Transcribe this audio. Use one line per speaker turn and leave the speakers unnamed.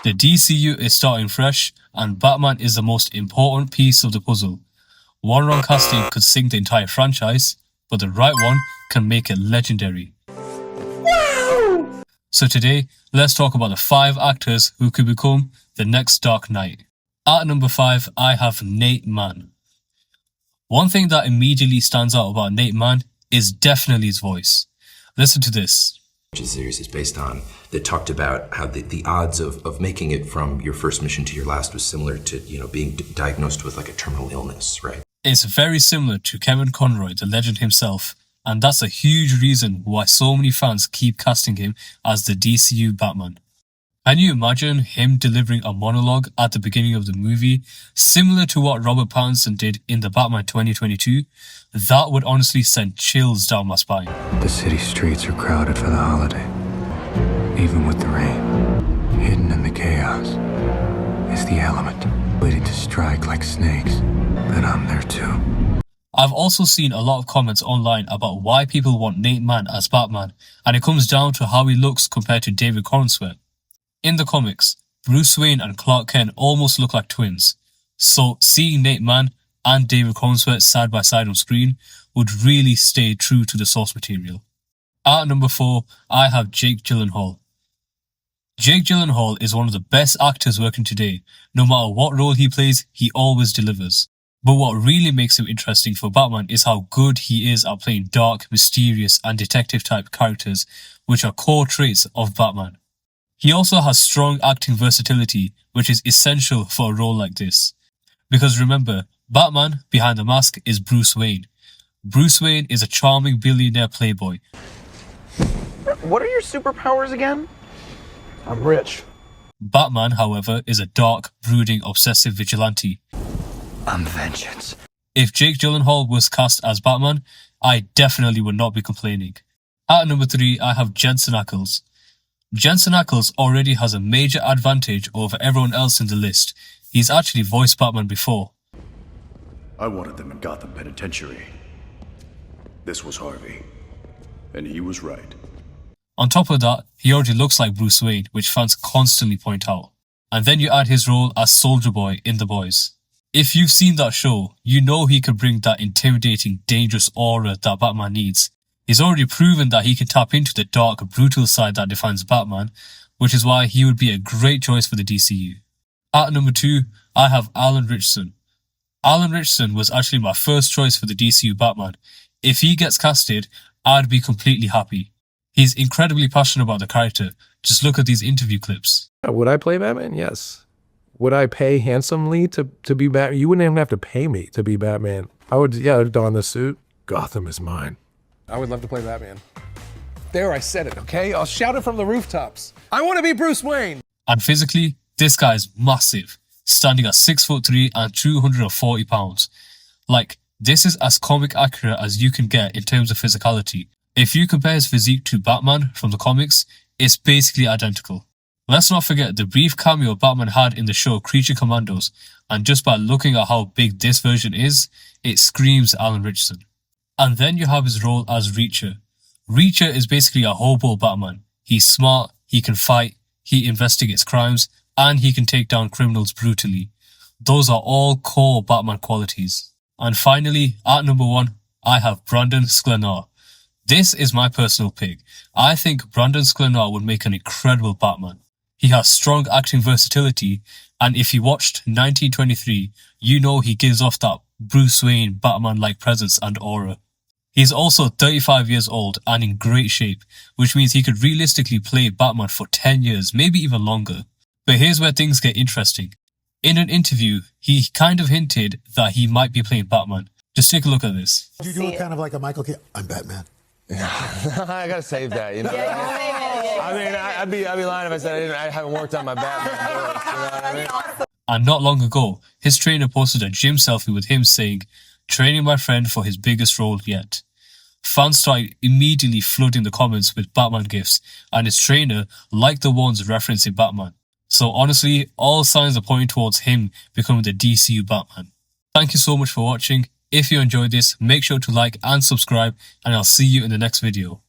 The DCU is starting fresh, and Batman is the most important piece of the puzzle. One wrong casting could sink the entire franchise, but the right one can make it legendary. Wow! So today, let's talk about the 5 actors who could become the next Dark Knight. At number 5, I have Nate Mann. One thing that immediately stands out about Nate Mann is definitely his voice. Listen to this.
Which series is based on, that talked about how the odds of making it from your first mission to your last was similar to, being diagnosed with like a terminal illness, right?
It's very similar to Kevin Conroy, the legend himself, and that's a huge reason why so many fans keep casting him as the DCU Batman. Can you imagine him delivering a monologue at the beginning of the movie, similar to what Robert Pattinson did in the Batman 2022? That would honestly send chills down my spine.
The city streets are crowded for the holiday. Even with the rain, hidden in the chaos is the element, waiting to strike like snakes. But I'm there too.
I've also seen a lot of comments online about why people want Nate Mann as Batman, and it comes down to how he looks compared to David Corenswet. In the comics, Bruce Wayne and Clark Kent almost look like twins, so seeing Nate Mann and David Corenswet side by side on screen would really stay true to the source material. At number 4, I have Jake Gyllenhaal. Jake Gyllenhaal is one of the best actors working today. No matter what role he plays, he always delivers. But what really makes him interesting for Batman is how good he is at playing dark, mysterious and detective type characters, which are core traits of Batman. He also has strong acting versatility, which is essential for a role like this. Because remember, Batman behind the mask is Bruce Wayne. Bruce Wayne is a charming billionaire playboy.
What are your superpowers again? I'm rich.
Batman, however, is a dark, brooding, obsessive vigilante.
I'm vengeance.
If Jake Gyllenhaal was cast as Batman, I definitely would not be complaining. At number 3, I have Jensen Ackles. Jensen Ackles already has a major advantage over everyone else in the list. He's actually voiced Batman before.
I wanted them in Gotham Penitentiary. This was Harvey. And he was right.
On top of that, he already looks like Bruce Wayne, which fans constantly point out. And then you add his role as Soldier Boy in The Boys. If you've seen that show, you know he can bring that intimidating, dangerous aura that Batman needs. He's already proven that he can tap into the dark, brutal side that defines Batman, which is why he would be a great choice for the DCU. At number 2, I have Alan Ritchson. Alan Ritchson was actually my first choice for the DCU Batman. If he gets casted, I'd be completely happy. He's incredibly passionate about the character. Just look at these interview clips.
Would I play Batman? Yes. Would I pay handsomely to be Batman? You wouldn't even have to pay me to be Batman. I'd don the suit. Gotham is mine. I would love to play Batman. There, I said it, okay? I'll shout it from the rooftops. I want to be Bruce Wayne.
And physically, this guy is massive, standing at 6'3" and 240 pounds. Like, this is as comic accurate as you can get in terms of physicality. If you compare his physique to Batman from the comics, it's basically identical. Let's not forget the brief cameo Batman had in the show Creature Commandos, and just by looking at how big this version is, it screams Alan Ritchson. And then you have his role as Reacher. Reacher is basically a hobo Batman. He's smart, he can fight, he investigates crimes, and he can take down criminals brutally. Those are all core Batman qualities. And finally, at number 1, I have Brandon Sklenar. This is my personal pick. I think Brandon Sklenar would make an incredible Batman. He has strong acting versatility, and if you watched 1923, you know he gives off that Bruce Wayne Batman-like presence and aura. He's also 35 years old and in great shape, which means he could realistically play Batman for 10 years, maybe even longer. But here's where things get interesting. In an interview, he kind of hinted that he might be playing Batman. Just take a look at this.
You do it kind of like a Michael Keaton. I'm Batman.
I gotta save that, you know. I mean, I'd be lying if I said I haven't worked on my Batman voice, you know what I mean?
And not long ago, his trainer posted a gym selfie with him saying, "Training my friend for his biggest role yet." Fans started immediately flooding the comments with Batman gifs, and his trainer liked the ones referencing Batman. So honestly, all signs are pointing towards him becoming the DCU Batman. Thank you so much for watching. If you enjoyed this, make sure to like and subscribe, and I'll see you in the next video.